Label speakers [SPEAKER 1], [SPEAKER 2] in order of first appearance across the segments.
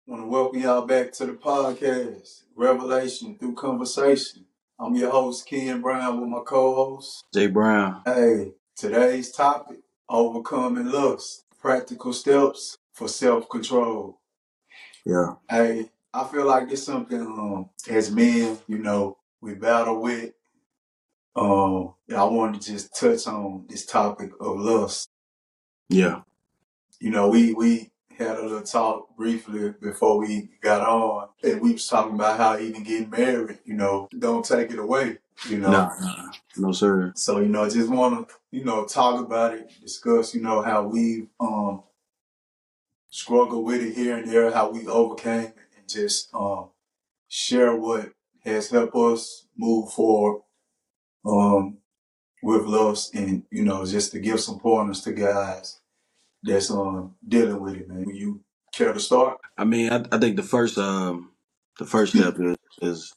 [SPEAKER 1] Want to welcome y'all back to the podcast, Revelation Through Conversation. I'm your host, Ken Brown, with my co-host,
[SPEAKER 2] Jay Brown.
[SPEAKER 1] Hey, today's topic, overcoming lust, practical steps for self-control.
[SPEAKER 2] Yeah.
[SPEAKER 1] Hey, I feel like it's something, as men, we battle with. I wanted to just touch on this topic of lust.
[SPEAKER 2] Yeah.
[SPEAKER 1] We had a little talk briefly before we got on, and we was talking about how even getting married, don't take it away,
[SPEAKER 2] No, sir.
[SPEAKER 1] So, I just want to, talk about it, discuss, how we struggle with it here and there, how we overcame it, and just share what has helped us move forward with lust, and, just to give some pointers to guys that's dealing with it, man. You care to start?
[SPEAKER 2] I mean, I think the first step is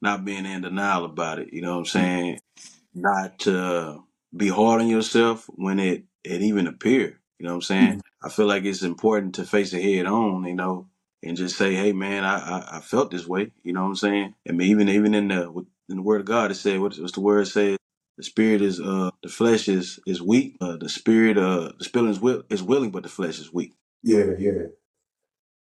[SPEAKER 2] not being in denial about it. You know what I'm saying? Not to be hard on yourself when it even appear. You know what I'm saying? I feel like it's important to face it head on. And just say, hey man, I felt this way. You know what I'm saying? I mean, even in the word of God, it said what's the word say? The spirit is the flesh is weak. The spirit is willing, but the flesh is weak.
[SPEAKER 1] Yeah, yeah.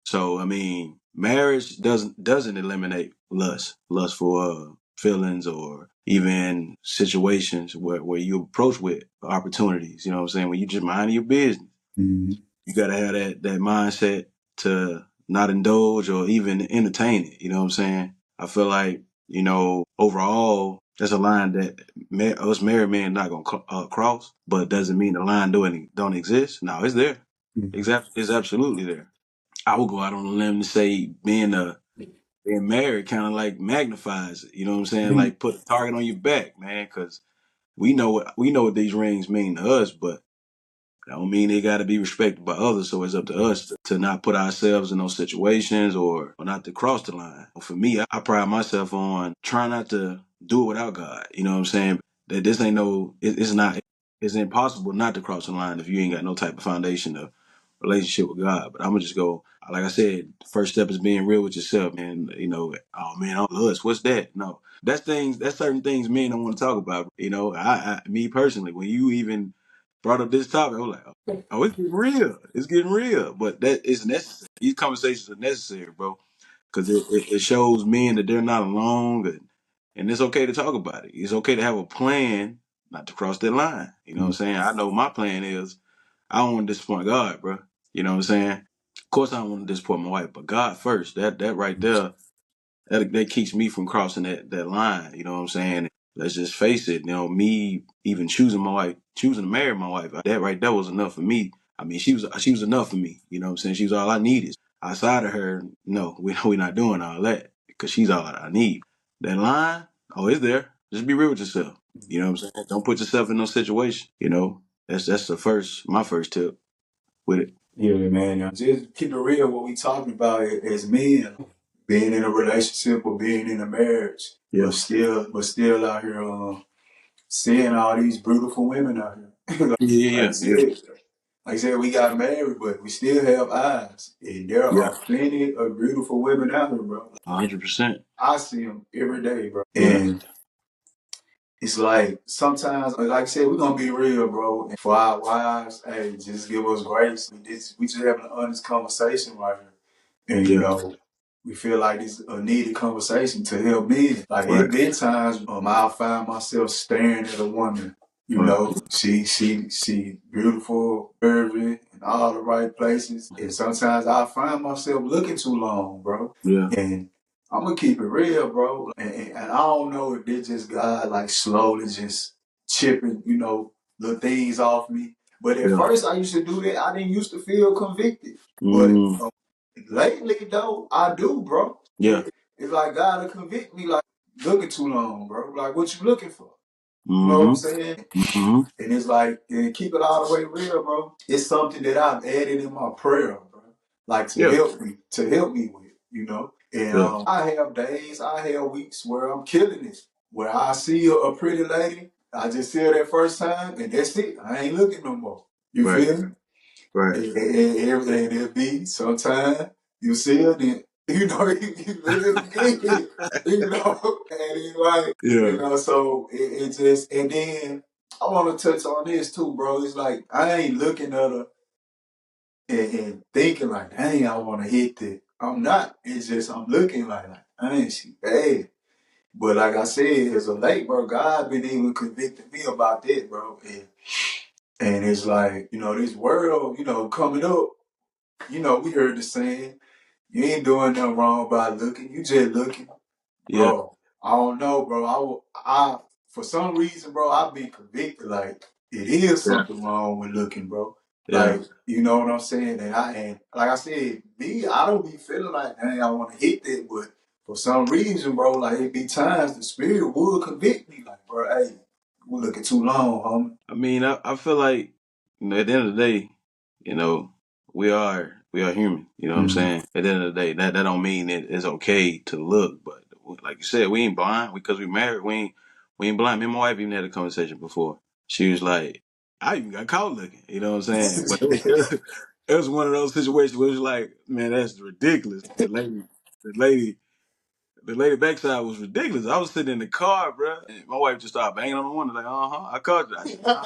[SPEAKER 2] So I mean, marriage doesn't eliminate lust for feelings or even situations where you approach with opportunities. You know what I'm saying? When you just mind your business,
[SPEAKER 1] Mm-hmm.
[SPEAKER 2] you gotta have that mindset to not indulge or even entertain it. You know what I'm saying? I feel like overall, there's a line that us married men not gonna cross, but doesn't mean the line don't exist. No, it's there. It's absolutely there. I would go out on a limb to say being married kind of like magnifies it. You know what I'm saying?
[SPEAKER 1] Mm-hmm.
[SPEAKER 2] Like put a target on your back, man, because we know what these rings mean to us, but that don't mean they got to be respected by others. So it's up to us to not put ourselves in those situations or not to cross the line. For me, I pride myself on trying not to do it without God. You know what I'm saying? That this ain't it's impossible not to cross the line if you ain't got no type of foundation of relationship with God. But I'm gonna just go, like I said, the first step is being real with yourself, man. Oh man, I'm lust. What's that? No, that's certain things men don't want to talk about. Me personally, when you even brought up this topic, I was like, oh, it's getting real. It's getting real. But that is necessary. These conversations are necessary, bro, because it shows men that they're not alone, and it's okay to talk about it. It's okay to have a plan not to cross that line. You know what I'm saying? I know my plan is I don't want to disappoint God, bro. You know what I'm saying? Of course, I don't want to disappoint my wife, but God first. That right there, that keeps me from crossing that line. You know what I'm saying? Let's just face it. Me even choosing my wife, choosing to marry my wife, that right there was enough for me. I mean, she was enough for me. You know what I'm saying? She was all I needed. Outside of her, no, we're not doing all that because she's all I need. That line, oh, it's there. Just be real with yourself. You know what I'm saying? Don't put yourself in no situation. That's my first tip with it.
[SPEAKER 1] Yeah, man. Just keep it real. What we talking about as men, being in a relationship or being in a marriage,
[SPEAKER 2] Yeah.
[SPEAKER 1] but still out here, seeing all these beautiful women out here. like,
[SPEAKER 2] Yeah,
[SPEAKER 1] like I
[SPEAKER 2] yeah, yeah,
[SPEAKER 1] said, like I said, we got married, but we still have eyes, and there
[SPEAKER 2] yeah.
[SPEAKER 1] are plenty of beautiful women out here, bro.
[SPEAKER 2] 100%.
[SPEAKER 1] I see them every day, bro.
[SPEAKER 2] Yeah.
[SPEAKER 1] And it's like sometimes, like I said, we're gonna be real, bro. And for our wives, hey, just give us grace. We just having an honest conversation right here, and
[SPEAKER 2] Yeah.
[SPEAKER 1] we feel like it's a needed conversation to help me. Like
[SPEAKER 2] Right.
[SPEAKER 1] it been times, I'll find myself staring at a woman.
[SPEAKER 2] Right.
[SPEAKER 1] She beautiful, curvy, in all the right places, and sometimes I find myself looking too long, bro.
[SPEAKER 2] Yeah.
[SPEAKER 1] And I'm gonna keep it real, bro. And I don't know if it's just God like slowly just chipping, little things off me. But at
[SPEAKER 2] Yeah.
[SPEAKER 1] first I used to do that. I didn't used to feel convicted. But
[SPEAKER 2] Mm.
[SPEAKER 1] lately though, I do, bro.
[SPEAKER 2] Yeah.
[SPEAKER 1] It's like God will convict me like looking too long, bro. Like what you looking for? You know what I'm
[SPEAKER 2] Mm-hmm.
[SPEAKER 1] saying?
[SPEAKER 2] Mm-hmm.
[SPEAKER 1] And it's like, and keep it all the way real, bro. It's something that I've added in my prayer, bro. Like
[SPEAKER 2] Yeah.
[SPEAKER 1] to help me with. And
[SPEAKER 2] Yeah.
[SPEAKER 1] I have days, I have weeks where I'm killing it. Where I see a pretty lady, I just see her that first time, and that's it. I ain't looking no more. You
[SPEAKER 2] Right.
[SPEAKER 1] feel me?
[SPEAKER 2] Right.
[SPEAKER 1] And everything there be sometime. You see it, then you really get it, and it's like,
[SPEAKER 2] Yeah,
[SPEAKER 1] so it just, and then I want to touch on this too, bro. It's like I ain't looking at her and thinking like, dang, I want to hit that. I'm not. It's just I'm looking like, dang, she bad. But like I said, as a late, bro, God been even convicting me about that, bro. And it's like, this world, coming up, we heard the saying, you ain't doing nothing wrong by looking, you just looking.
[SPEAKER 2] yeah,
[SPEAKER 1] Bro, I don't know, bro. I for some reason, bro, I've been convicted. Like it is
[SPEAKER 2] yeah,
[SPEAKER 1] something wrong with looking, bro.
[SPEAKER 2] yeah.
[SPEAKER 1] Like you know what I'm saying. And like I said, me, I don't be feeling like, dang, I want to hit that, but for some reason, bro, like it be times the spirit would convict me. Like, bro, hey, we looking too long,
[SPEAKER 2] I mean, I feel like at the end of the day, you know, we are human. You know what I'm
[SPEAKER 1] homie.
[SPEAKER 2] saying? At the end of the day, that don't mean it's okay to look, but like you said, we ain't blind because we married. We ain't blind. Me and my wife even had a conversation before. She was like, I even got caught looking. You know what I'm saying? But it was one of those situations where it was like, man, that's ridiculous. The lady backside was ridiculous. I was sitting in the car, bro, and my wife just started banging on the window like, I caught you. I said, nah.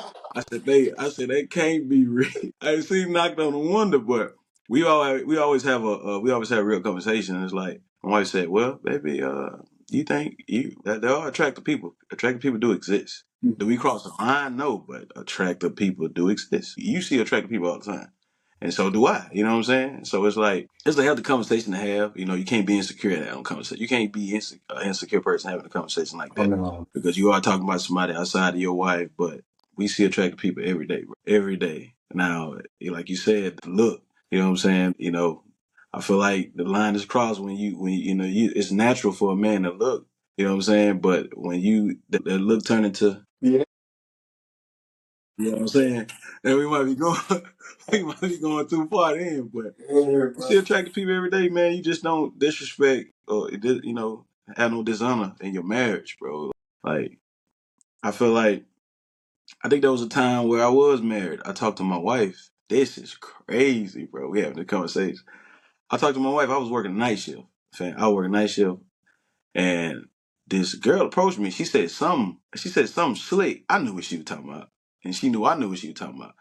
[SPEAKER 2] I said, they can't be real. I ain't seen knocked on the window, but we always have a real conversation. It's like my wife said, well, baby, you think that there are attractive people? Attractive people do exist. Do we cross the line? No, but attractive people do exist. You see attractive people all the time. And so do I. You know what I'm saying? So it's like it's a healthy conversation to have. You can't be insecure in that conversation. You can't be an insecure person having a conversation like
[SPEAKER 1] Oh
[SPEAKER 2] that
[SPEAKER 1] no.
[SPEAKER 2] because you are talking about somebody outside of your wife. But we see attractive people every day, bro. Every day. Now, like you said, look. You know what I'm saying? I feel like the line is crossed when it's natural for a man to look. You know what I'm saying? But when that look turn into
[SPEAKER 1] Yeah.
[SPEAKER 2] you know what I'm saying? And we might be going we might be going too far then, but
[SPEAKER 1] Yeah,
[SPEAKER 2] you
[SPEAKER 1] bro.
[SPEAKER 2] see attractive people every day, man. You just don't disrespect or have no dishonor in your marriage, bro. Like I feel like I think there was a time where I was married. I talked to my wife. This is crazy, bro. We having a conversation. I talked to my wife. I was working night shift. I work night shift, and this girl approached me. She said something. She said something slick. I knew what she was talking about, and she knew I knew what she was talking about.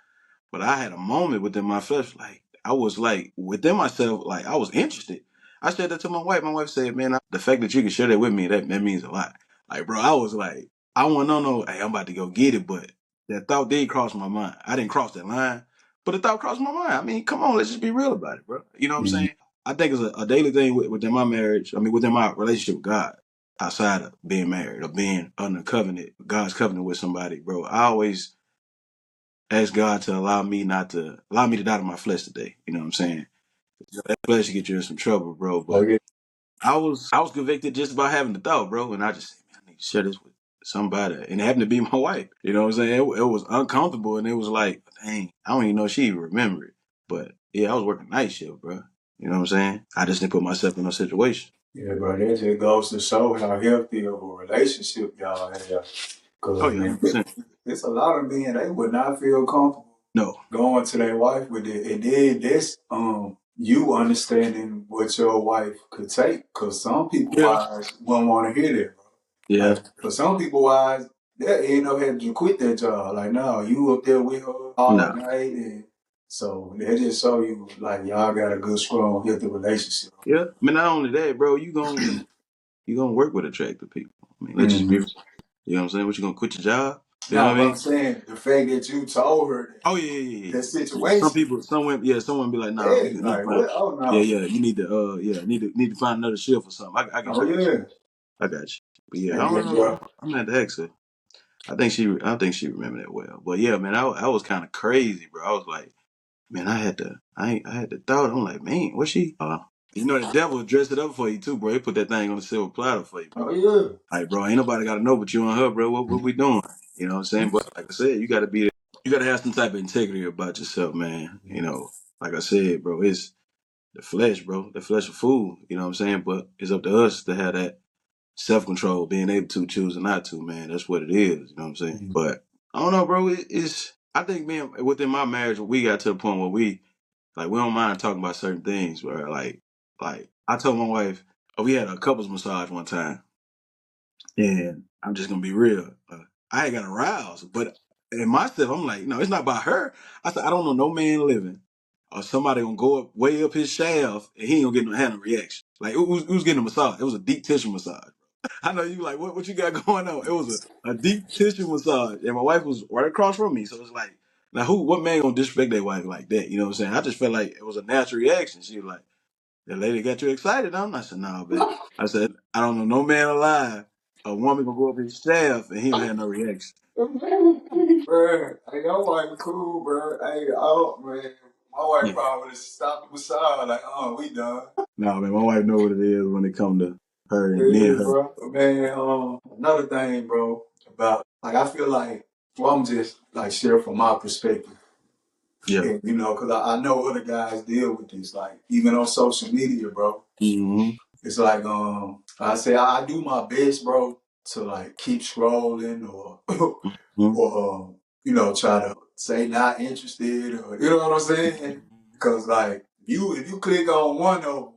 [SPEAKER 2] But I had a moment within myself, like I was like within myself, like I was interested. I said that to my wife. My wife said, "Man, the fact that you can share that with me, that means a lot." Like, bro, I was like, I want to know, hey, I'm about to go get it, but that thought did cross my mind. I didn't cross that line, but the thought crossed my mind. I mean, come on, let's just be real about it, bro. You know what I'm
[SPEAKER 1] Mhm.
[SPEAKER 2] saying? I think it's a daily thing within my marriage. I mean, within my relationship with God, outside of being married or being under covenant, God's covenant with somebody, bro. I always ask God to allow me to die to my flesh today. You know what I'm saying? That flesh will get you in some trouble, bro.
[SPEAKER 1] Oh
[SPEAKER 2] But
[SPEAKER 1] yeah.
[SPEAKER 2] I was convicted just about having the thought, bro, and I just said, man, I need to share this with somebody, and it happened to be my wife. You know what I'm saying? It was uncomfortable, and it was like, dang, I don't even know if she even remembered it. But yeah, I was working night shift, bro. You know what I'm saying? I just didn't put myself in a situation.
[SPEAKER 1] Yeah, bro. That just goes to show how healthy of a relationship y'all have.
[SPEAKER 2] Oh
[SPEAKER 1] Cause
[SPEAKER 2] yeah,
[SPEAKER 1] man,
[SPEAKER 2] 100%.
[SPEAKER 1] it's a lot of men they would not feel comfortable
[SPEAKER 2] No.
[SPEAKER 1] going to their wife with it, and then that's you understanding what your wife could take. Cause some people
[SPEAKER 2] Yeah.
[SPEAKER 1] wives won't want to hear that.
[SPEAKER 2] Yeah.
[SPEAKER 1] Like for some people wives, they end up having to quit that job. Like no, you up there with her all
[SPEAKER 2] Nah.
[SPEAKER 1] night, and so they just show you like y'all got a good, strong, healthy relationship.
[SPEAKER 2] Yeah. I mean, not only that, bro, you gonna work with attractive people. I mean, let's just be,
[SPEAKER 1] Mm-hmm.
[SPEAKER 2] you know what I'm saying? What, you gonna quit your job? You know
[SPEAKER 1] No,
[SPEAKER 2] what I
[SPEAKER 1] but I'm
[SPEAKER 2] mean?
[SPEAKER 1] saying the fact that you told her
[SPEAKER 2] Oh yeah, yeah, yeah,
[SPEAKER 1] that
[SPEAKER 2] yeah. Yeah. Some
[SPEAKER 1] situation,
[SPEAKER 2] people, some women be like, nah,
[SPEAKER 1] yeah,
[SPEAKER 2] you need to
[SPEAKER 1] like
[SPEAKER 2] find,
[SPEAKER 1] what? Oh
[SPEAKER 2] yeah,
[SPEAKER 1] no,
[SPEAKER 2] yeah, you need to, need to find another shift or something.
[SPEAKER 1] oh
[SPEAKER 2] I got you,
[SPEAKER 1] yeah,
[SPEAKER 2] I got you. But yeah, I
[SPEAKER 1] and
[SPEAKER 2] don't
[SPEAKER 1] then
[SPEAKER 2] know.
[SPEAKER 1] bro,
[SPEAKER 2] I'm at the exit. I think she remembered that well. But yeah, man, I was kind of crazy, bro. I was like, man, I had the thought. I'm like, man, what she? The devil dressed it up for you too, bro. He put that thing on the silver platter for you,
[SPEAKER 1] oh
[SPEAKER 2] bro.
[SPEAKER 1] yeah,
[SPEAKER 2] Like, bro, ain't nobody got to know but you and her, bro. What we doing? You know what I'm saying? But like I said, you got to have some type of integrity about yourself, man. Like I said, bro, it's the flesh, bro. The flesh of food. You know what I'm saying? But it's up to us to have that self control, being able to choose and not to, man. That's what it is. You know what I'm saying? But I don't know, bro. It's I think within my marriage, we got to a point where we don't mind talking about certain things, bro. Like Like I told my wife, we had a couples massage one time, and I'm just gonna be real. I ain't got aroused, but in myself, I'm like, no, it's not about her. I said, I don't know no man living or somebody gonna go up way up his shaft and he ain't gonna get no hand of reaction. Like who's getting a massage? It was a deep tissue massage. I know you like what you got going on. It was a deep tissue massage, and my wife was right across from me, so it's like, now what man gonna disrespect their wife like that? You know what I'm saying? I just felt like it was a natural reaction. She was like, the lady got you excited, huh? I said, no, babe. I said, I don't know no man alive. A woman gonna go up his shaft and he don't have no reaction.
[SPEAKER 1] Bruh, hey, your wife cool, bro. Hey, oh man, my wife
[SPEAKER 2] Yeah.
[SPEAKER 1] probably would have stopped the massage like, oh, we done.
[SPEAKER 2] No, man, my wife know what it is when it come to her and me
[SPEAKER 1] Yeah,
[SPEAKER 2] and her.
[SPEAKER 1] bro. Man, another thing, bro, about like I feel like, well, I'm just like share from my perspective,
[SPEAKER 2] Yeah.
[SPEAKER 1] and because I know other guys deal with this, like even on social media, bro.
[SPEAKER 2] Mm-hmm.
[SPEAKER 1] It's like I say I do my best, bro, to like keep scrolling or
[SPEAKER 2] Mm-hmm.
[SPEAKER 1] or try to say not interested or you know what I'm saying? Because like if you click on one of them,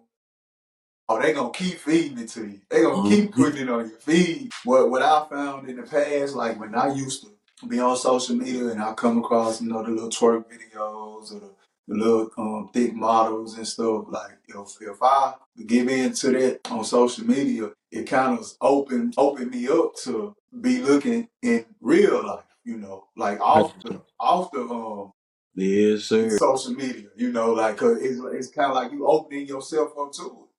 [SPEAKER 1] oh, they gonna keep feeding it to you. They gonna keep
[SPEAKER 2] Mm-hmm.
[SPEAKER 1] putting it on your feed. What I found in the past, like when I used to be on social media and I come across, the little twerk videos or the little thick models and stuff, like if I give in to that on social media, it kind of opened me up to be looking in real life, like
[SPEAKER 2] Yes,
[SPEAKER 1] the
[SPEAKER 2] sir.
[SPEAKER 1] social media, like 'cause it's kind of like you opening yourself up to it.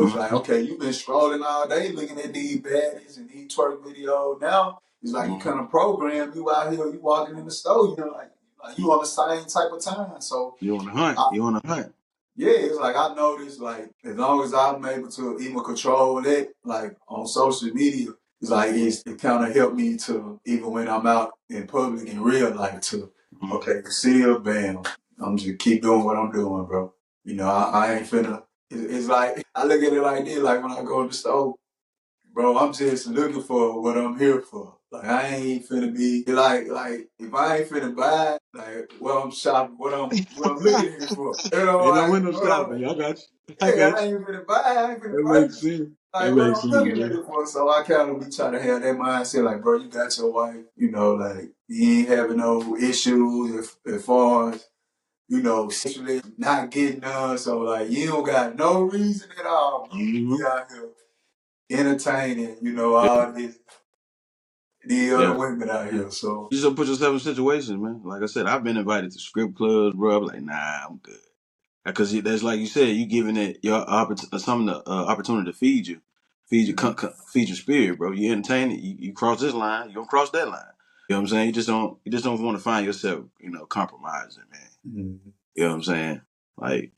[SPEAKER 1] It's like,
[SPEAKER 2] Mm-hmm.
[SPEAKER 1] okay, you've been scrolling all day looking at these baddies and these twerk videos. Now it's like you
[SPEAKER 2] Mm-hmm.
[SPEAKER 1] kind of program you out here, you walking in the store, like you on the same type of time. So
[SPEAKER 2] You on a hunt.
[SPEAKER 1] I,
[SPEAKER 2] You on a hunt.
[SPEAKER 1] yeah, it's like I noticed, like as long as I'm able to even control it, like on social media, it's like it kind of helped me to even when I'm out in public in real life to
[SPEAKER 2] Mm-hmm.
[SPEAKER 1] okay, see ya, bam, I'm just keep doing what I'm doing, bro. I ain't finna. It's like I look at it like this, like when I go to the store. Bro, I'm just looking for what I'm here for. Like I ain't finna be like if I ain't finna buy, like what I'm shopping, what I'm looking here for.
[SPEAKER 2] Ain't no
[SPEAKER 1] Like
[SPEAKER 2] window shopping. I got you. I
[SPEAKER 1] yeah,
[SPEAKER 2] got
[SPEAKER 1] I
[SPEAKER 2] you.
[SPEAKER 1] ain't finna buy, I ain't finna
[SPEAKER 2] That makes
[SPEAKER 1] purchase.
[SPEAKER 2] sense. That
[SPEAKER 1] Like what
[SPEAKER 2] makes
[SPEAKER 1] I'm
[SPEAKER 2] sense,
[SPEAKER 1] looking
[SPEAKER 2] man.
[SPEAKER 1] here for. So I kind of be trying to have that mindset, like bro, you got your wife, like you ain't having no issues as far as sexually not getting none. So like you don't got no reason at all, bro, to
[SPEAKER 2] Mm-hmm.
[SPEAKER 1] be out here entertaining,
[SPEAKER 2] Yeah.
[SPEAKER 1] all the other
[SPEAKER 2] Yeah.
[SPEAKER 1] women out here. So
[SPEAKER 2] You just put yourself in situations, man. Like I said, I've been invited to strip clubs, bro. I'm like, nah, I'm good. Because that's like you said, you giving it your something opportunity to feed your feed your spirit, bro. You entertain it. You cross this line, you gonna cross that line. You know what I'm saying? You just don't want to find yourself, compromising, man.
[SPEAKER 1] Mhm.
[SPEAKER 2] You know what I'm saying? Like,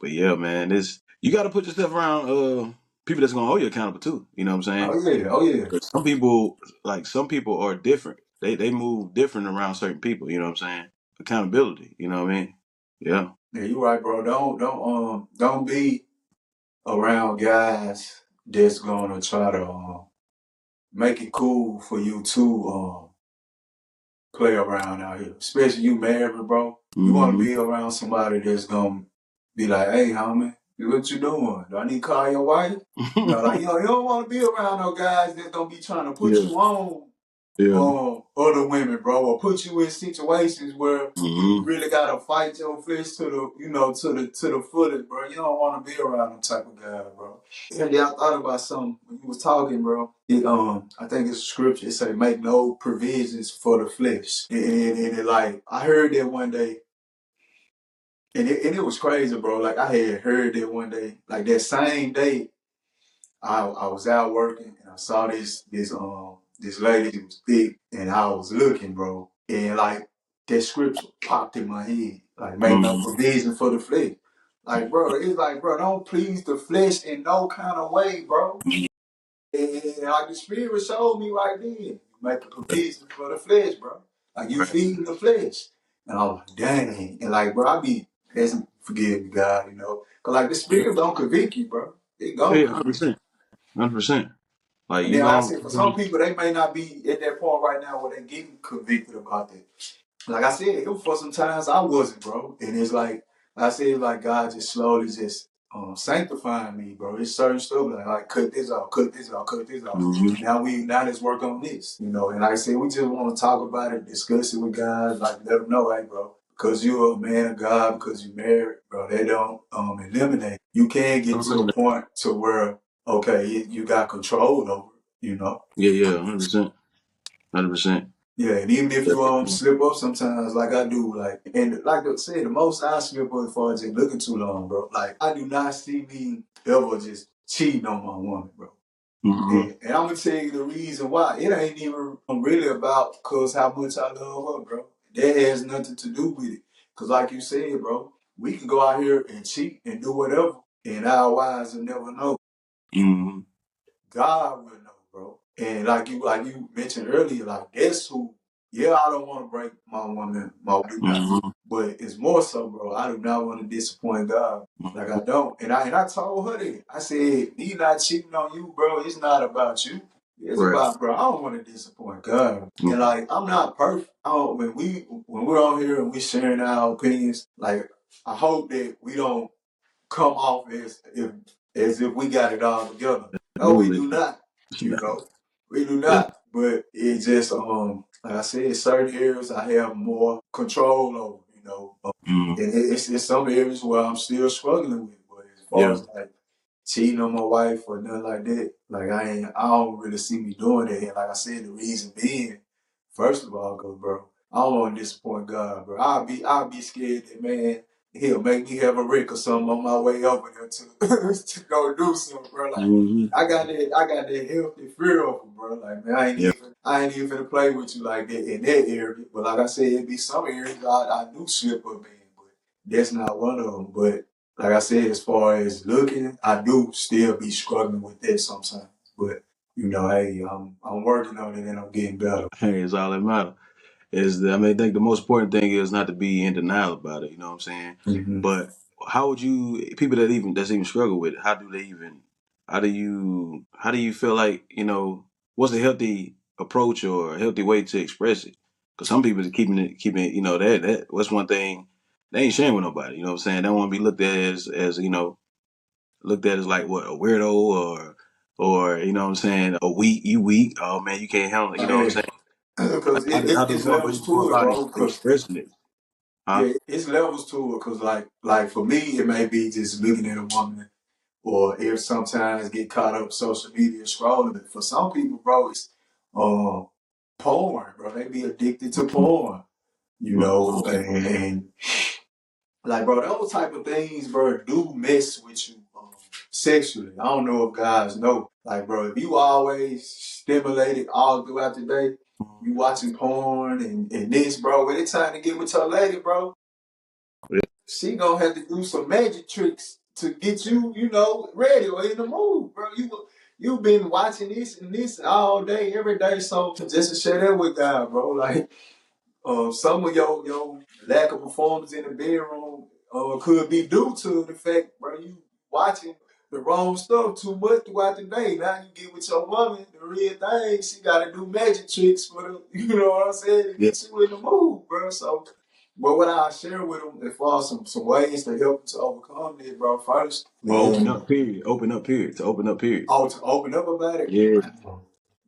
[SPEAKER 2] but yeah, man, this you got to put yourself around people that's gonna hold you accountable too. You know what I'm saying?
[SPEAKER 1] Oh yeah, oh yeah.
[SPEAKER 2] 'Cause some people are different. They move different around certain people. You know what I'm saying? Accountability. You know what I mean? Yeah.
[SPEAKER 1] Yeah, you right, bro. Don't be around guys that's gonna try to make it cool for you to play around out here. Especially you married, bro. You wanna
[SPEAKER 2] Mm-hmm.
[SPEAKER 1] be around somebody that's gonna be like, hey homie, what you doing? Do I need to call your wife? Like you don't wanna be around no guys that's gonna be trying to put
[SPEAKER 2] Yeah.
[SPEAKER 1] you on
[SPEAKER 2] Yeah.
[SPEAKER 1] other women, bro, or put you in situations where you
[SPEAKER 2] Mm-hmm.
[SPEAKER 1] really gotta fight your flesh to the, to the fullest, bro. You don't want to be around them type of guy, bro. And then I thought about something when you was talking, bro. I think it's scripture. It say, "Make no provisions for the flesh," and it like I heard that one day, and it was crazy, bro. Like I had heard that one day, like that same day. I was out working and I saw this lady. She was thick and I was looking, bro, and like that scripture popped in my head, like make no
[SPEAKER 2] Mm-hmm.
[SPEAKER 1] provision for the flesh. Like, bro, it's like, bro, don't please the flesh in no kind of way, bro. And like the spirit showed me right then, make a provision for the flesh, bro. Like you
[SPEAKER 2] Right.
[SPEAKER 1] feeding the flesh. And I was like, dang. And like, bro, I be asking, forgive me, God, Cause like the spirit don't convict you, bro. It
[SPEAKER 2] Yeah,
[SPEAKER 1] don't
[SPEAKER 2] yeah,
[SPEAKER 1] convict you.
[SPEAKER 2] 100%. 100%. Like
[SPEAKER 1] And
[SPEAKER 2] you
[SPEAKER 1] then like I
[SPEAKER 2] gon'
[SPEAKER 1] said, for some people, they may not be at that point right now where they're getting convicted about that. Like I said, it was for some times I wasn't, bro. And it's like I said, like God just slowly just sanctifying me, bro. It's certain stuff like cut this out, cut this out, cut this out.
[SPEAKER 2] Mm-hmm.
[SPEAKER 1] Now let's work on this, you know. And like I said, we just want to talk about it, discuss it with guys, like let them know, hey, bro, because you're a man of God, because you married, bro. They don't eliminate. You can get to a point to where okay, you got control over it, you know.
[SPEAKER 2] Yeah, 100%. 100%.
[SPEAKER 1] Yeah, and even if you slip up sometimes, like I do, like and like I said, the most I slip up for just looking too long, bro. Like I do not see me ever just cheating on my woman, bro.
[SPEAKER 2] Mm-hmm.
[SPEAKER 1] And I'm gonna tell you the reason why. It ain't even really about cause how much I love her, bro. That has nothing to do with it. Cause like you said, bro, we can go out here and cheat and do whatever, and our wives will never know.
[SPEAKER 2] Mm-hmm.
[SPEAKER 1] God will know, bro. And like you mentioned earlier, like guess who? Yeah, I don't want to break my woman,
[SPEAKER 2] Mm-hmm.
[SPEAKER 1] but it's more so, bro. I do not want to disappoint God. Like I don't. And I told her that. I said, he not cheating on you, bro. It's not about you. It's
[SPEAKER 2] Right.
[SPEAKER 1] about, bro, I don't want to disappoint God. And like I'm not perfect. I don't, when we're on here and we sharing our opinions, like I hope that we don't come off as if we got it all together. No, we
[SPEAKER 2] Absolutely.
[SPEAKER 1] do not. You know, we do
[SPEAKER 2] Yeah.
[SPEAKER 1] not. But it just like I said, certain areas I have more control over. You know,
[SPEAKER 2] Mm-hmm.
[SPEAKER 1] and it's some areas where I'm still struggling with. But as far
[SPEAKER 2] Yeah.
[SPEAKER 1] as like cheating on my wife or nothing like that, like I don't really see me doing it. And like I said, the reason being, first of all, cause bro, I don't want to disappoint God, bro. I'll be scared that man he'll make me have a wreck or something on my way over there to to go do something, bro. Like
[SPEAKER 2] Mm-hmm.
[SPEAKER 1] I got that healthy fear of him, bro. Like man,
[SPEAKER 2] Yeah.
[SPEAKER 1] I ain't even finna play with you like that in that area. But like I said, it be some areas I do slip up in, but that's not one of them. But like I said, as far as looking, I do still be struggling with that sometimes. But you know, hey, I'm working on it and I'm getting better.
[SPEAKER 2] Hey, it's all that matters. I think the most important thing is not to be in denial about it. You know what I'm saying?
[SPEAKER 1] Mm-hmm.
[SPEAKER 2] But how would you people that's even struggle with it? How do you feel like what's a healthy approach or a healthy way to express it? Because some people are keeping it that what's one thing they ain't sharing with nobody. You know what I'm saying? They don't want to be looked at as looked at as like what a weirdo or you know what I'm saying a weak. Oh man, you can't handle it. You know what I'm saying?
[SPEAKER 1] Because
[SPEAKER 2] How do
[SPEAKER 1] it's
[SPEAKER 2] how do
[SPEAKER 1] levels
[SPEAKER 2] you go
[SPEAKER 1] to it,
[SPEAKER 2] about
[SPEAKER 1] bro. Because
[SPEAKER 2] expressing it? Huh?
[SPEAKER 1] yeah, it's levels to it. Because like for me, it may be just looking at a woman, or if sometimes get caught up social media scrolling. But for some people, bro, it's um porn, bro. They be addicted to porn, you know, and like, bro, those type of things, bro, do mess with you sexually. I don't know if guys know. Like, bro, if you always stimulated all throughout the day, you watching porn and this, bro, when it's time to get with your lady, bro, she gonna have to do some magic tricks to get you, you know, ready or in the mood, bro. You've been watching this and this all day, every day. So just to share that with God, bro, like some of your lack of performance in the bedroom could be due to the fact, bro, you watching the wrong stuff too much throughout the day. Now you get with your woman, the real thing, she gotta do magic tricks for the, you know what I'm saying, to get you in the mood, bro. So, but what I share with them as far as some ways to help them to overcome this, bro, first,
[SPEAKER 2] Open
[SPEAKER 1] man,
[SPEAKER 2] up period. Open up period. To open up period.
[SPEAKER 1] to open up about it,
[SPEAKER 2] Yeah.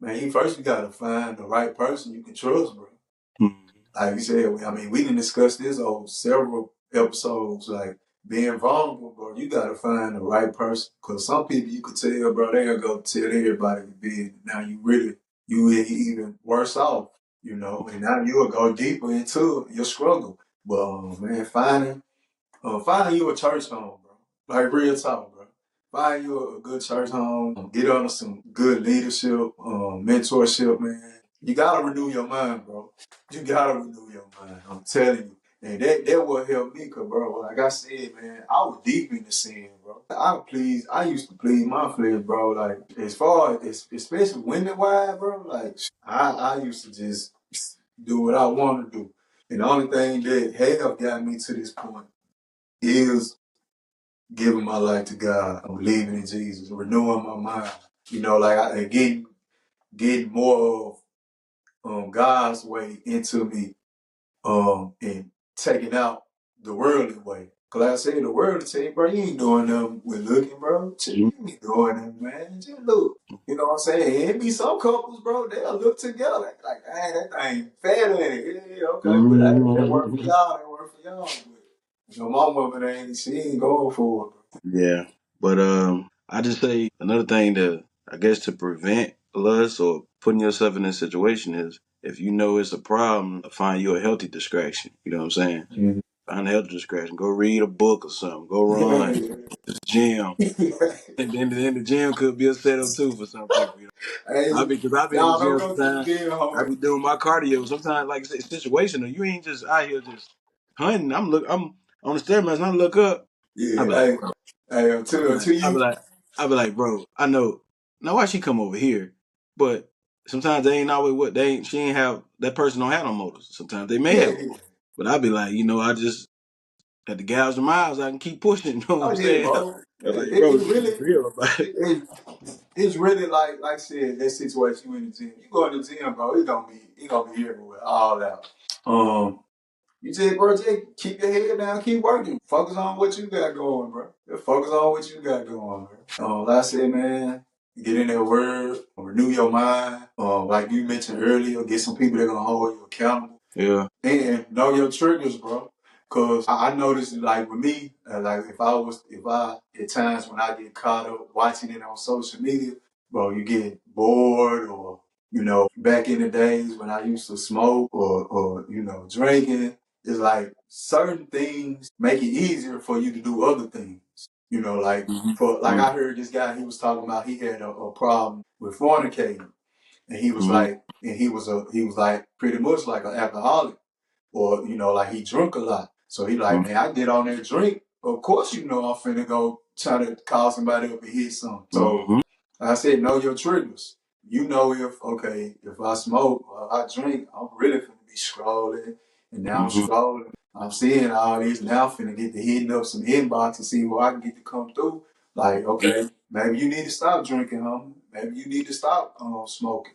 [SPEAKER 1] man, you gotta find the right person you can trust, bro.
[SPEAKER 2] Mhm.
[SPEAKER 1] Like you said, I mean, we didn't discuss this on several episodes, like being vulnerable, bro. You gotta find the right person. Cause some people you could tell, bro, they'll go tell everybody to be. Now you even worse off, you know, and now you'll go deeper into your struggle. But man, finding you a church home, bro. Like real talk, bro. Find you a good church home. Get under some good leadership, mentorship, man. You gotta renew your mind, bro. You gotta renew your mind. I'm telling you. And that will help me, cause bro, like I said, man, I was deep in the sin, bro. I used to please my flesh, bro. Like as far as especially women wise, bro, like I used to just do what I want to do. And the only thing that have got me to this point is giving my life to God. I'm believing in Jesus, renewing my mind. You know, like getting more of God's way into me, and taking out the worldly way. Cause like I said, the world will tell you, bro, you ain't doing nothing with looking, bro. You ain't doing nothing, man. Just look. You know what I'm saying? It be some couples, bro, they'll look together. Like, dang, that thing fat in it. Yeah, okay, but that work for y'all, that work for y'all. But, you know, my woman ain't, she ain't going for it.
[SPEAKER 2] Yeah, but I just say another thing that I guess to prevent lust or putting yourself in this situation is if you know it's a problem, find you a healthy distraction. You know what I'm saying?
[SPEAKER 1] Mhm.
[SPEAKER 2] Find a healthy distraction. Go read a book or something. Go run
[SPEAKER 1] Yeah.
[SPEAKER 2] to the gym, and then the gym could be a setup too for some people. You know,
[SPEAKER 1] Hey,
[SPEAKER 2] cause I be in the
[SPEAKER 1] y'all don't
[SPEAKER 2] gym
[SPEAKER 1] go to the
[SPEAKER 2] sometimes.
[SPEAKER 1] gym,
[SPEAKER 2] I
[SPEAKER 1] homie.
[SPEAKER 2] be doing my cardio. Sometimes, like I say, it's situational. You ain't just out here just hunting. I'm on the stairmaster. And I look up. I
[SPEAKER 1] Yeah,
[SPEAKER 2] be like,
[SPEAKER 1] hey, hey, until
[SPEAKER 2] I be
[SPEAKER 1] you,
[SPEAKER 2] like, bro, I know. Now why she come over here? But sometimes they ain't always what they ain't. She ain't have that person don't have no motives. Sometimes they may
[SPEAKER 1] yeah,
[SPEAKER 2] have a motive. But I be like, I just at the gals the miles, I can keep pushing. You know what
[SPEAKER 1] oh
[SPEAKER 2] I'm
[SPEAKER 1] yeah,
[SPEAKER 2] saying?
[SPEAKER 1] bro.
[SPEAKER 2] I'm like,
[SPEAKER 1] It
[SPEAKER 2] bro, just be
[SPEAKER 1] really,
[SPEAKER 2] real about it.
[SPEAKER 1] it, it's really like I said, that situation you in the gym. You go in the gym, bro. It gonna be everywhere, all out. You just, bro, just keep your head down, keep working. Focus on what you got going, bro. Just focus on what you got going, bro. Like I said, man, get in that word, renew your mind. Like you mentioned earlier, get some people that gonna hold you accountable.
[SPEAKER 2] Yeah.
[SPEAKER 1] And know your triggers, bro. Cause I noticed, like with me, like if I at times when I get caught up watching it on social media, bro, you get bored, or back in the days when I used to smoke or drinking, it's like certain things make it easier for you to do other things. Like
[SPEAKER 2] Mm-hmm.
[SPEAKER 1] for like
[SPEAKER 2] Mm-hmm.
[SPEAKER 1] I heard this guy, he was talking about he had a problem with fornicating, and he was
[SPEAKER 2] Mm-hmm.
[SPEAKER 1] like, and he was like pretty much like an alcoholic, or like he drunk a lot. So he like, man, I get on there and drink. Of course, I'm finna go try to call somebody up and hit something. So
[SPEAKER 2] Mm-hmm.
[SPEAKER 1] I said, know your triggers. If I smoke or I drink, I'm really finna be scrolling, and now I'm
[SPEAKER 2] Mm-hmm.
[SPEAKER 1] scrolling. I'm seeing all these. Now I'm finna get to hitting up some inbox to see who I can get to come through. Like, okay, maybe you need to stop drinking, homie. Maybe you need to stop smoking.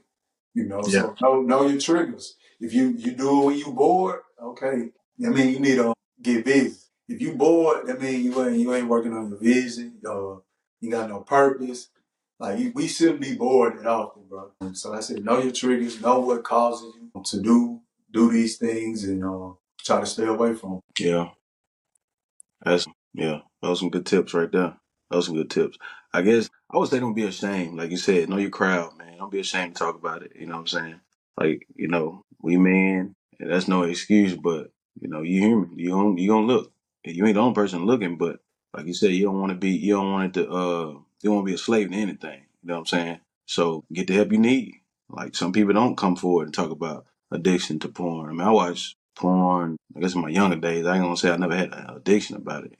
[SPEAKER 2] Yeah.
[SPEAKER 1] So know your triggers. If you do it when you bored, okay, I mean you need to get busy. If you bored, that means you ain't working on your vision. You got no purpose. Like we shouldn't be bored that often, bro. So I said, know your triggers, know what causes you to do these things, and try to stay away from them.
[SPEAKER 2] Yeah. Yeah, those some good tips right there. Those some good tips. I guess I would say don't be ashamed. Like you said, know your crowd, man. Don't be ashamed to talk about it. You know what I'm saying? Like, we men, and that's no excuse, but you human. You gonna look. You ain't the only person looking, but like you said, you don't want it to you don't want to be a slave to anything. You know what I'm saying? So get the help you need. Like some people don't come forward and talk about addiction to porn. I mean, I watched porn, I guess in my younger days. I ain't gonna say I never had an addiction about it.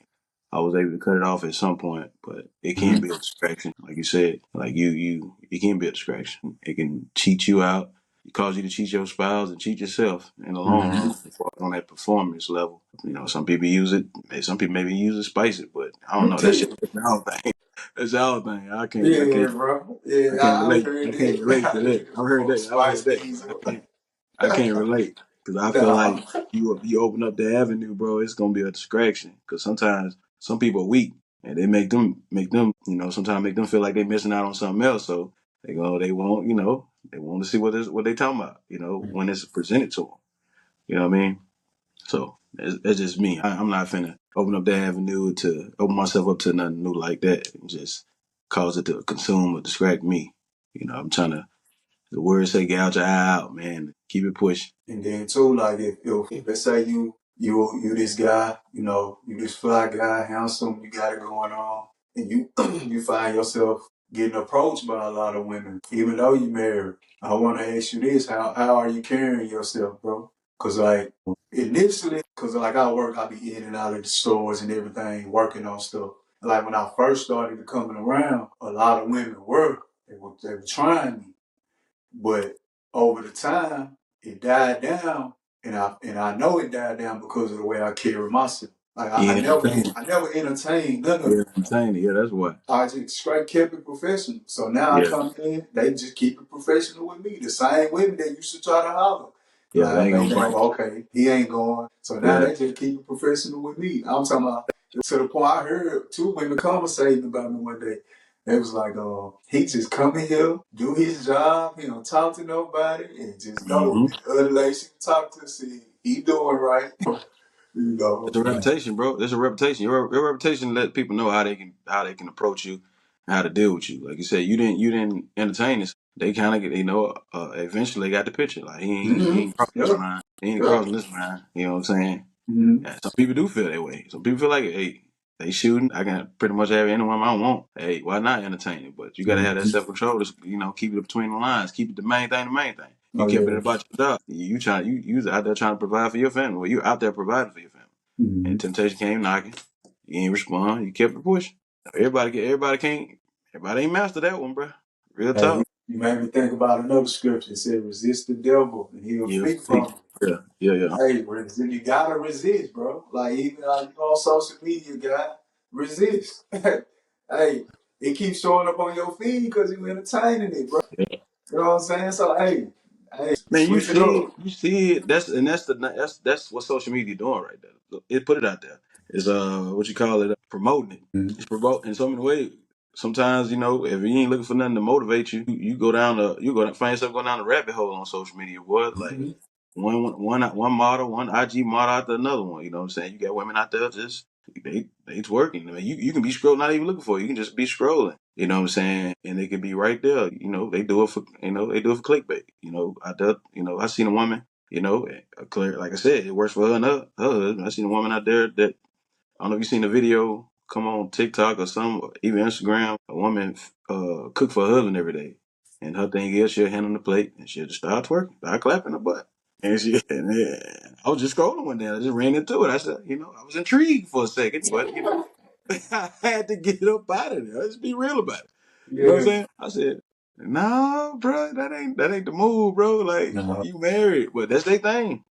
[SPEAKER 2] I was able to cut it off at some point, but it can be a distraction, like you said. Like it can be a distraction. It can cheat you out, cause you to cheat your spouse and cheat yourself in the long
[SPEAKER 1] Mm-hmm.
[SPEAKER 2] run on that performance level. Some people use it. Some people maybe use it to spice it, but I don't know. That's the whole thing. That's the whole thing.
[SPEAKER 1] Yeah, bro.
[SPEAKER 2] I
[SPEAKER 1] Yeah,
[SPEAKER 2] can't
[SPEAKER 1] I've
[SPEAKER 2] relate. I
[SPEAKER 1] heard
[SPEAKER 2] can't
[SPEAKER 1] that.
[SPEAKER 2] relate
[SPEAKER 1] I
[SPEAKER 2] to
[SPEAKER 1] heard
[SPEAKER 2] that.
[SPEAKER 1] it
[SPEAKER 2] I've heard
[SPEAKER 1] before.
[SPEAKER 2] that. I've heard
[SPEAKER 1] Spice
[SPEAKER 2] that.
[SPEAKER 1] things
[SPEAKER 2] I
[SPEAKER 1] up.
[SPEAKER 2] can't. I can't relate because I feel
[SPEAKER 1] Nah.
[SPEAKER 2] like you open up the avenue, bro. It's gonna be a distraction because sometimes some people are weak and they make them sometimes make them feel like they're missing out on something else. So they want to see what they talking about. When it's presented to them. You know what I mean? So that's just me. I'm not finna open up that avenue to open myself up to nothing new like that and just cause it to consume or distract me. I'm trying to. The words say gouge your eye out, man. Keep it pushing.
[SPEAKER 1] And then too, like if let's say you this guy, you this fly guy, handsome, you got it going on, and you you find yourself getting approached by a lot of women, even though you married. I want to ask you this: how are you carrying yourself, bro? Cause like initially, cause like I be in and out of the stores and everything, working on stuff. Like when I first started coming around, a lot of women they were trying me. But over the time, it died down, and I know it died down because of the way I carry myself. Like
[SPEAKER 2] You
[SPEAKER 1] I
[SPEAKER 2] ain't
[SPEAKER 1] never
[SPEAKER 2] entertaining.
[SPEAKER 1] I never entertained none of
[SPEAKER 2] Yeah,
[SPEAKER 1] it.
[SPEAKER 2] entertaining. Yeah, that's what.
[SPEAKER 1] I just straight kept it professional. So now I
[SPEAKER 2] Yeah,
[SPEAKER 1] come in, they just keep it professional with me. The same women that used to try to holler.
[SPEAKER 2] yeah, they
[SPEAKER 1] Like
[SPEAKER 2] ain't
[SPEAKER 1] they
[SPEAKER 2] gonna
[SPEAKER 1] know,
[SPEAKER 2] bite.
[SPEAKER 1] okay, he ain't going. So now
[SPEAKER 2] Yeah,
[SPEAKER 1] they just keep it professional with me. I'm talking about To the point I heard two women conversating about me one day. They was like, he just come in here, do his job, he don't talk to nobody, and just go.
[SPEAKER 2] Mm-hmm.
[SPEAKER 1] And the other lady she talk to see he doing right. You
[SPEAKER 2] It's a
[SPEAKER 1] know, like,
[SPEAKER 2] reputation, bro. It's a reputation. Your reputation let people know how they can approach you, and how to deal with you. Like you said, you didn't entertain this. They kind of get eventually they got the picture. Like he ain't crossing this
[SPEAKER 1] yeah,
[SPEAKER 2] line. He ain't
[SPEAKER 1] yeah.
[SPEAKER 2] crossing this line. You know what I'm saying?
[SPEAKER 1] Mm-hmm.
[SPEAKER 2] Yeah, some people do feel that way. Some people feel like, hey, they shooting. I can pretty much have anyone I want. Hey, why not entertain it? But you got to have that self control to keep it between the lines. Keep it the main thing. The main thing. You
[SPEAKER 1] Oh
[SPEAKER 2] kept it
[SPEAKER 1] yeah.
[SPEAKER 2] about your job. You was out there trying to provide for your family. Well, you out there providing for your family.
[SPEAKER 1] Mm-hmm.
[SPEAKER 2] And temptation came knocking. You ain't respond. You kept it pushing. Everybody ain't master that one, bro. Real
[SPEAKER 1] Hey,
[SPEAKER 2] talk.
[SPEAKER 1] you made me think about another scripture. It said, "Resist the devil, and he'll
[SPEAKER 2] Yeah,
[SPEAKER 1] flee from you."
[SPEAKER 2] yeah.
[SPEAKER 1] Hey, you gotta resist, bro. Like even like you on social media, guy, resist. Hey, it keeps showing up on your feed because you entertaining it, bro. You know what I'm saying? So hey,
[SPEAKER 2] Man,
[SPEAKER 1] switch it up.
[SPEAKER 2] you see it. That's what social media doing right there. It put it out there. It's what you call it, promoting it. It's promoting in so many ways. Sometimes if you ain't looking for nothing to motivate you, you go find yourself going down the rabbit hole on social media. What like
[SPEAKER 1] Mm-hmm.
[SPEAKER 2] one model, one IG model after another one. You know what I'm saying? You got women out there just they twerking. I mean, you can be scrolling, not even looking for it. You can just be scrolling. You know what I'm saying? And they can be right there. They do it for they do it for clickbait. Out there. I seen a woman. Like I said, it works for her and her husband. I seen a woman out there that I don't know if you seen the video come on TikTok or some, even Instagram. A woman cook for her husband every day, and her thing is she'll hand him the plate and she'll just start twerking, start clapping her butt. I was just scrolling one day. I just ran into it. I said, I was intrigued for a second, but I had to get up out of there. Let's be real about it. You know what I'm
[SPEAKER 1] Yeah.
[SPEAKER 2] saying? I said, no, bro, that ain't the move, bro. Like
[SPEAKER 1] No.
[SPEAKER 2] you married, but that's their thing.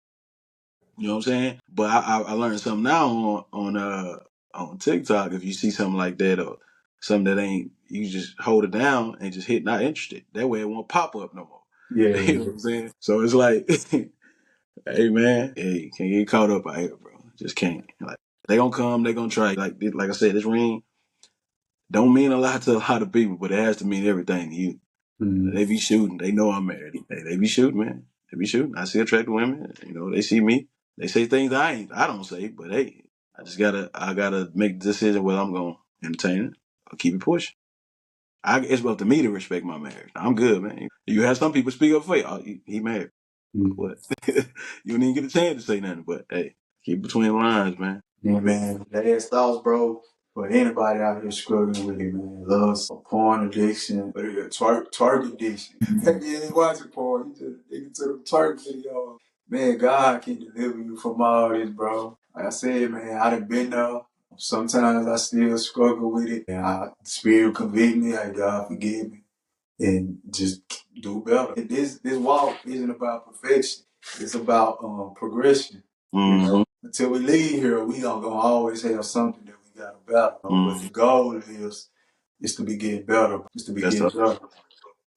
[SPEAKER 2] You know what I'm saying? But I learned something now on TikTok. If you see something like that or something that ain't, you just hold it down and just hit not interested. That way it won't pop up no more. You know
[SPEAKER 1] Yeah.
[SPEAKER 2] what I'm saying? So it's like, hey man, hey, can't get caught up out here, bro. Just can't. Like they gonna come, they gonna try. Like I said, this ring don't mean a lot to a lot of people, but it has to mean everything to you.
[SPEAKER 1] Mm-hmm.
[SPEAKER 2] They be shooting. They know I'm married. They be shooting, man. They be shooting. I see attractive women. They see me. They say things I don't say, but hey, I gotta make the decision whether I'm gonna entertain it or keep it pushing. It's up to me to respect my marriage. I'm good, man. You have some people speak up for you. Oh, he married. What? You don't even get a chance to say nothing, but hey, keep between the lines, man.
[SPEAKER 1] Yeah, man. Last thoughts, bro. For anybody out here struggling with it, man. Lust, porn addiction, but twerk addiction. You ain't watching porn. You just nigga to the twerk video. Man, God can deliver you from all this, bro. Like I said, man, I done been there. Sometimes I still struggle with it. And the spirit convict me. Like, God forgive me. And just do better. This walk isn't about perfection. It's about progression. You
[SPEAKER 2] Mm-hmm.
[SPEAKER 1] know, until we leave here, we gonna always have something that we got to battle. But
[SPEAKER 2] Mm-hmm.
[SPEAKER 1] the goal is to be getting better. Is to be
[SPEAKER 2] That's
[SPEAKER 1] getting
[SPEAKER 2] up.
[SPEAKER 1] better.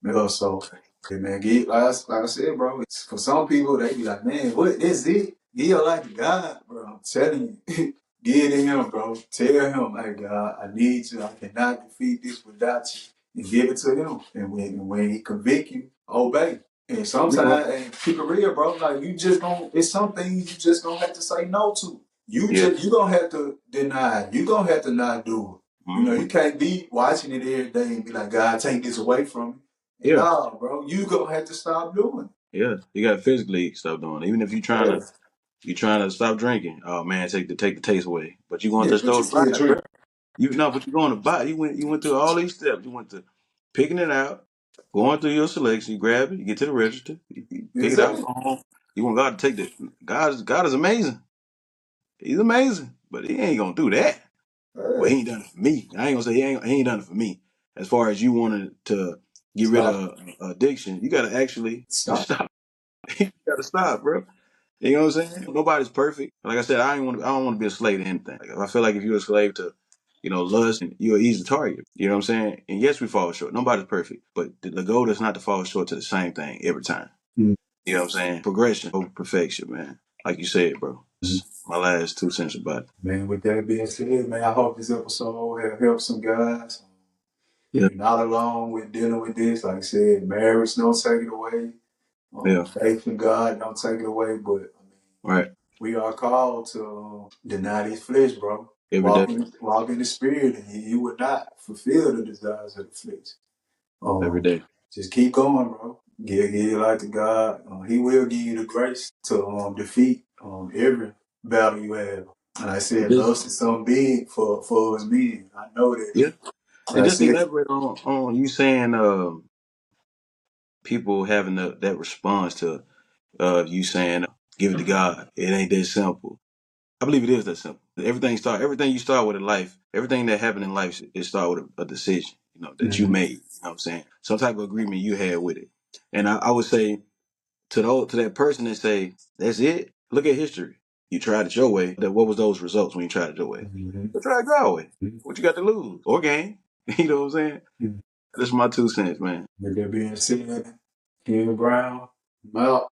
[SPEAKER 1] You know, so yeah, man, like I said, bro. For some people, they be like, man, what is it? Give your life to God, bro. I'm telling you. Give it to him, bro. Tell him, hey God, I need you. I cannot defeat this without you. And give it to him. And when he convict you, obey. And
[SPEAKER 2] Yeah.
[SPEAKER 1] sometimes, and keep it real, bro. Like you just don't. It's some things you just gonna have to say no to.
[SPEAKER 2] Yeah.
[SPEAKER 1] You gonna have to deny. You gonna have to not do it. You know,
[SPEAKER 2] Mm-hmm.
[SPEAKER 1] you can't be watching it every day and be like, God, take this away from me. And
[SPEAKER 2] Yeah.
[SPEAKER 1] nah, bro, you gonna have to stop doing
[SPEAKER 2] Yeah. You got to physically stop doing it. Even if
[SPEAKER 1] it.
[SPEAKER 2] you trying to stop drinking. Oh man, take the taste away. But you going to
[SPEAKER 1] Yeah,
[SPEAKER 2] the
[SPEAKER 1] but
[SPEAKER 2] store
[SPEAKER 1] you
[SPEAKER 2] to buy
[SPEAKER 1] still
[SPEAKER 2] it, bro.
[SPEAKER 1] drink.
[SPEAKER 2] But you going to buy it. You went through all these steps. You went to picking it out, going through your selection. You grab it. You get to the register. You pick it out.
[SPEAKER 1] Exactly.
[SPEAKER 2] Go home. You want God to take the God is amazing. He's amazing, but He ain't gonna do that. Well,
[SPEAKER 1] Yeah.
[SPEAKER 2] He ain't done it for me. I ain't gonna say He ain't done it for me. As far as you wanted to get rid
[SPEAKER 1] Stop.
[SPEAKER 2] of addiction, you got to actually
[SPEAKER 1] Stop.
[SPEAKER 2] stop. You got to stop, bro. You know what I'm saying? Nobody's perfect. Like I said, I don't want to be a slave to anything. Like, I feel like if you're a slave to, lust, and you're an easy target. You know what I'm saying? And yes, we fall short. Nobody's perfect, but the goal is not to fall short to the same thing every time. You know what I'm saying? Progression over perfection, man. Like you said, bro. My last 2 cents about it.
[SPEAKER 1] Man, with that being said, man, I hope this episode have helped some guys.
[SPEAKER 2] Yeah,
[SPEAKER 1] You're not alone with dealing with this. Like I said, marriage don't take it away.
[SPEAKER 2] yeah,
[SPEAKER 1] Faith in God don't take it away. But I mean,
[SPEAKER 2] right.
[SPEAKER 1] we are called to deny this flesh, bro.
[SPEAKER 2] Every day,
[SPEAKER 1] Walk in the spirit, and you would not fulfill the desires of the flesh.
[SPEAKER 2] every
[SPEAKER 1] Um,
[SPEAKER 2] day.
[SPEAKER 1] just keep going, bro. Give your life to God. He will give you the grace to defeat every battle you have. And I
[SPEAKER 2] And
[SPEAKER 1] said,
[SPEAKER 2] just
[SPEAKER 1] lust is something big for us men. I know that.
[SPEAKER 2] yeah,
[SPEAKER 1] And
[SPEAKER 2] and
[SPEAKER 1] I
[SPEAKER 2] just
[SPEAKER 1] said,
[SPEAKER 2] elaborate on you saying people having that response to you saying give it to God. It ain't that simple. I believe it is that simple. Everything you start with in life, everything that happened in life, it start with a decision, that you
[SPEAKER 1] mm-hmm,
[SPEAKER 2] made. You know what I'm saying? Some type of agreement you had with it. And I would say to that person that say, that's it, look at history. You tried it your way. What was those results when you tried it your way?
[SPEAKER 1] mm-hmm,
[SPEAKER 2] So try it your way. What you got to lose? Or gain. You know what I'm saying?
[SPEAKER 1] mm-hmm.
[SPEAKER 2] That's my 2 cents, man.
[SPEAKER 1] With that being said, Ken Brown, I'm out.